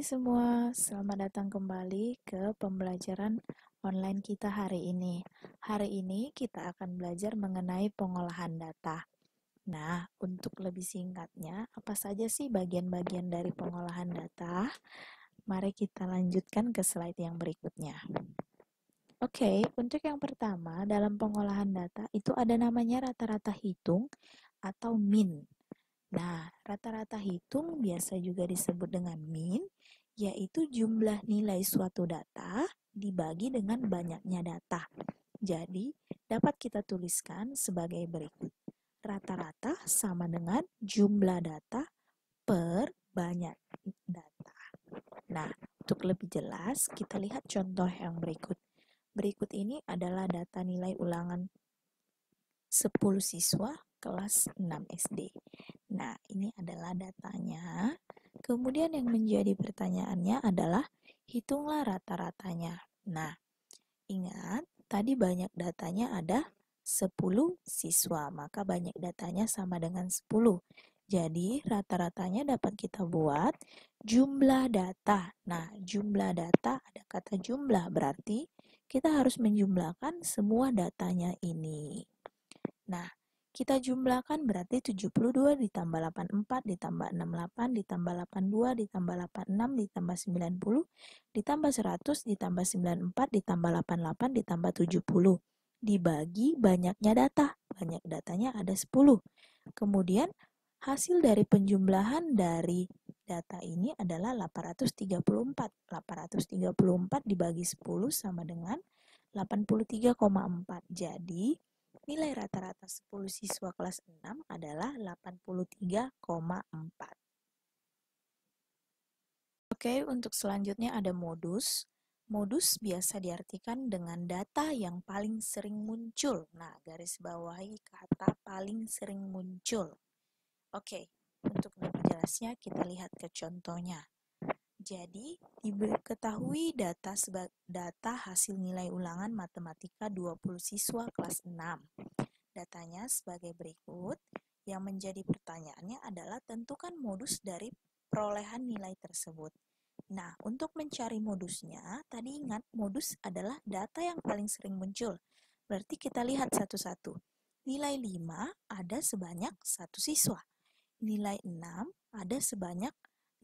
semua, selamat datang kembali ke pembelajaran online kita hari ini. Hari ini kita akan belajar mengenai pengolahan data. Nah, untuk lebih singkatnya, apa saja sih bagian-bagian dari pengolahan data? Mari kita lanjutkan ke slide yang berikutnya. Oke, untuk yang pertama, dalam pengolahan data itu ada namanya rata-rata hitung atau min. Nah, rata-rata hitung biasa juga disebut dengan min, yaitu jumlah nilai suatu data dibagi dengan banyaknya data. Jadi, dapat kita tuliskan sebagai berikut. Rata-rata sama dengan jumlah data per banyak data. Nah, untuk lebih jelas, kita lihat contoh yang berikut. Berikut ini adalah data nilai ulangan 10 siswa kelas 6 SD. Nah, ini adalah datanya. Kemudian yang menjadi pertanyaannya adalah hitunglah rata-ratanya. Nah, ingat tadi banyak datanya ada 10 siswa, maka banyak datanya sama dengan 10. Jadi, rata-ratanya dapat kita buat jumlah data. Nah, jumlah data ada kata jumlah, berarti kita harus menjumlahkan semua datanya ini. Nah, kita jumlahkan berarti 72 ditambah 84 ditambah 68 ditambah 82 ditambah 86 ditambah 90 ditambah 100 ditambah 94 ditambah 88 ditambah 70 dibagi banyaknya data. Banyak datanya ada 10. Kemudian hasil dari penjumlahan dari data ini adalah 834. 834 dibagi 10 sama dengan 83,4. Jadi, nilai rata-rata 10 siswa kelas 6 adalah 83,4. Oke, untuk selanjutnya ada modus. Modus biasa diartikan dengan data yang paling sering muncul. Nah, garis bawahi kata paling sering muncul. Oke, untuk lebih jelasnya kita lihat ke contohnya. Jadi, diketahui data hasil nilai ulangan matematika 20 siswa kelas 6. Datanya sebagai berikut. Yang menjadi pertanyaannya adalah tentukan modus dari perolehan nilai tersebut. Nah, untuk mencari modusnya, tadi ingat modus adalah data yang paling sering muncul. Berarti kita lihat satu-satu. Nilai 5 ada sebanyak 1 siswa. Nilai 6 ada sebanyak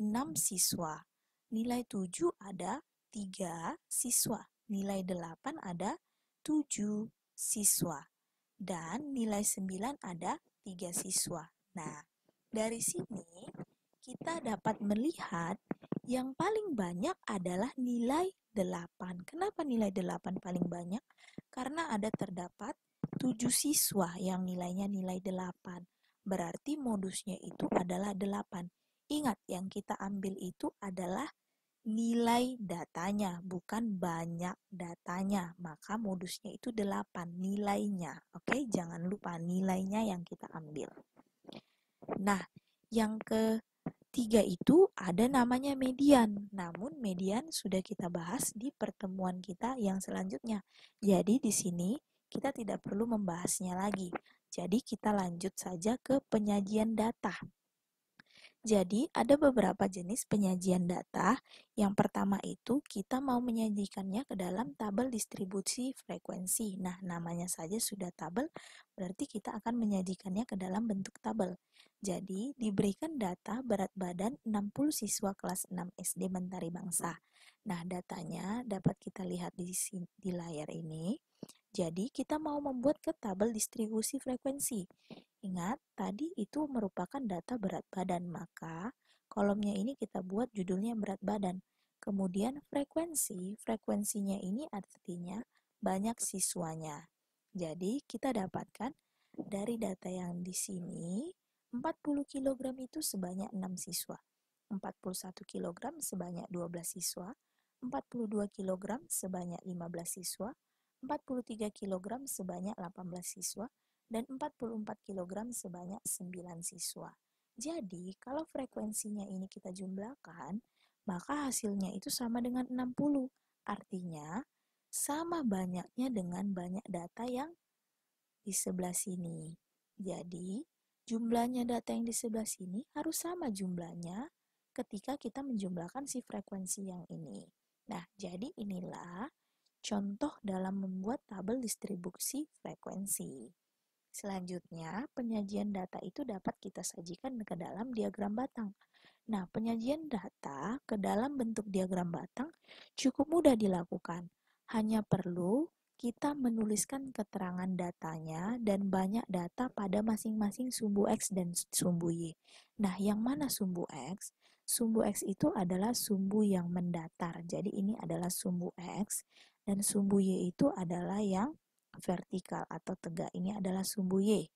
6 siswa. Nilai 7 ada 3 siswa. Nilai 8 ada 7 siswa. Dan nilai 9 ada 3 siswa. Nah, dari sini kita dapat melihat yang paling banyak adalah nilai 8. Kenapa nilai 8 paling banyak? Karena ada terdapat 7 siswa yang nilainya nilai 8. Berarti modusnya itu adalah 8. Ingat, yang kita ambil itu adalah nilai datanya, bukan banyak datanya. Maka modusnya itu 8, nilainya. Oke, jangan lupa nilainya yang kita ambil. Nah, yang ketiga itu ada namanya median. Namun median sudah kita bahas di pertemuan kita yang selanjutnya. Jadi di sini kita tidak perlu membahasnya lagi. Jadi kita lanjut saja ke penyajian data. Jadi, ada beberapa jenis penyajian data. Yang pertama itu kita mau menyajikannya ke dalam tabel distribusi frekuensi. Nah, namanya saja sudah tabel, berarti kita akan menyajikannya ke dalam bentuk tabel. Jadi, diberikan data berat badan 60 siswa kelas 6 SD Mentari Bangsa. Nah, datanya dapat kita lihat di layar ini. Jadi, kita mau membuat ke tabel distribusi frekuensi. Ingat, tadi itu merupakan data berat badan, maka kolomnya ini kita buat judulnya berat badan. Kemudian frekuensinya ini artinya banyak siswanya. Jadi, kita dapatkan dari data yang di sini, 40 kg itu sebanyak 6 siswa, 41 kg sebanyak 12 siswa, 42 kg sebanyak 15 siswa, 43 kg sebanyak 18 siswa, dan 44 kg sebanyak 9 siswa. Jadi, kalau frekuensinya ini kita jumlahkan, maka hasilnya itu sama dengan 60. Artinya, sama banyaknya dengan banyak data yang di sebelah sini. Jadi, jumlahnya data yang di sebelah sini harus sama jumlahnya ketika kita menjumlahkan si frekuensi yang ini. Nah, jadi inilah contoh dalam membuat tabel distribusi frekuensi. Selanjutnya, penyajian data itu dapat kita sajikan ke dalam diagram batang. Nah, penyajian data ke dalam bentuk diagram batang cukup mudah dilakukan. Hanya perlu kita menuliskan keterangan datanya dan banyak data pada masing-masing sumbu X dan sumbu Y. Nah, yang mana sumbu X? Sumbu X itu adalah sumbu yang mendatar. Jadi ini adalah sumbu X dan sumbu Y itu adalah yang vertikal atau tegak. Ini adalah sumbu Y.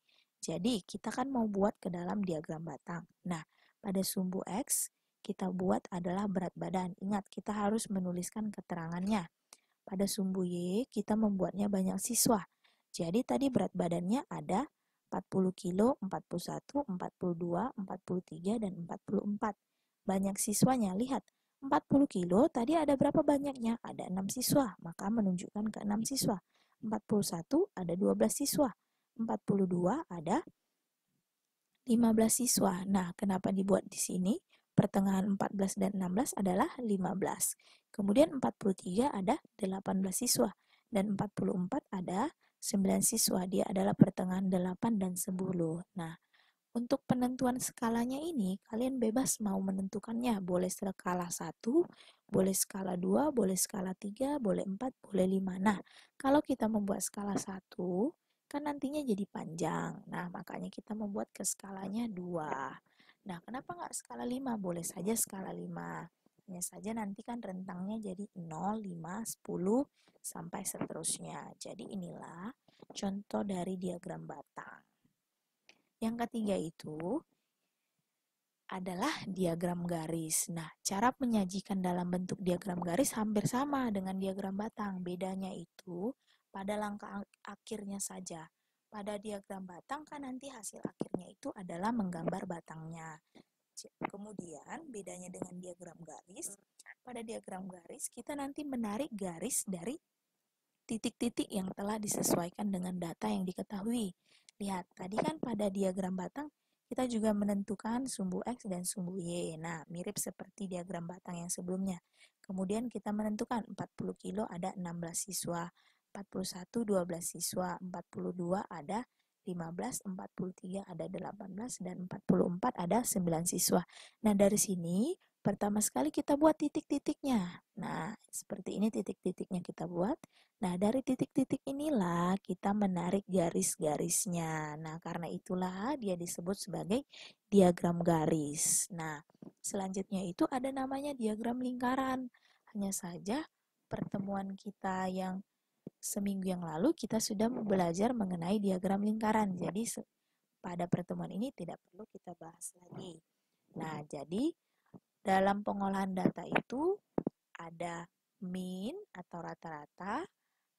Jadi, kita kan mau buat ke dalam diagram batang. Nah, pada sumbu X, kita buat adalah berat badan. Ingat, kita harus menuliskan keterangannya. Pada sumbu Y, kita membuatnya banyak siswa. Jadi tadi berat badannya ada 40 kilo, 41, 42, 43, dan 44. Banyak siswanya, lihat. 40 kilo, tadi ada berapa banyaknya? Ada 6 siswa, maka menunjukkan ke 6 siswa. 41 ada 12 siswa. 42 ada 15 siswa. Nah, kenapa dibuat di sini? Pertengahan 14 dan 16 adalah 15. Kemudian 43 ada 18 siswa. Dan 44 ada 9 siswa. Dia adalah pertengahan 8 dan 10. Nah, untuk penentuan skalanya ini, kalian bebas mau menentukannya. Boleh skala 1, boleh skala 2, boleh skala 3, boleh 4, boleh 5. Nah, kalau kita membuat skala 1, kan nantinya jadi panjang. Nah, makanya kita membuat ke skalanya 2. Nah, kenapa nggak skala 5? Boleh saja skala 5. Hanya saja nanti kan rentangnya jadi 0, 5, 10, sampai seterusnya. Jadi inilah contoh dari diagram batang. Yang ketiga itu adalah diagram garis. Nah, cara menyajikan dalam bentuk diagram garis hampir sama dengan diagram batang. Bedanya itu pada langkah akhirnya saja. Pada diagram batang kan nanti hasil akhirnya itu adalah menggambar batangnya. Kemudian bedanya dengan diagram garis, pada diagram garis kita nanti menarik garis dari titik-titik yang telah disesuaikan dengan data yang diketahui. Lihat, tadi kan pada diagram batang kita juga menentukan sumbu X dan sumbu Y. Nah, mirip seperti diagram batang yang sebelumnya. Kemudian kita menentukan 40 kilo ada 16 siswa, 41 12 siswa, 42 ada 15, 43 ada 18, dan 44 ada 9 siswa. Nah, dari sini pertama sekali kita buat titik-titiknya. Nah, seperti ini titik-titiknya kita buat. Nah, dari titik-titik inilah kita menarik garis-garisnya. Nah, karena itulah dia disebut sebagai diagram garis. Nah, selanjutnya itu ada namanya diagram lingkaran. Hanya saja pertemuan kita yang seminggu yang lalu kita sudah belajar mengenai diagram lingkaran. Jadi, pada pertemuan ini tidak perlu kita bahas lagi. Nah, jadi dalam pengolahan data itu ada mean atau rata-rata,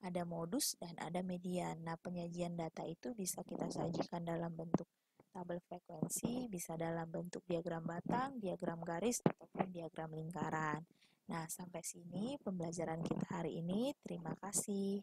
ada modus, dan ada median. Nah, penyajian data itu bisa kita sajikan dalam bentuk tabel frekuensi, bisa dalam bentuk diagram batang, diagram garis, ataupun diagram lingkaran. Nah, sampai sini pembelajaran kita hari ini. Terima kasih.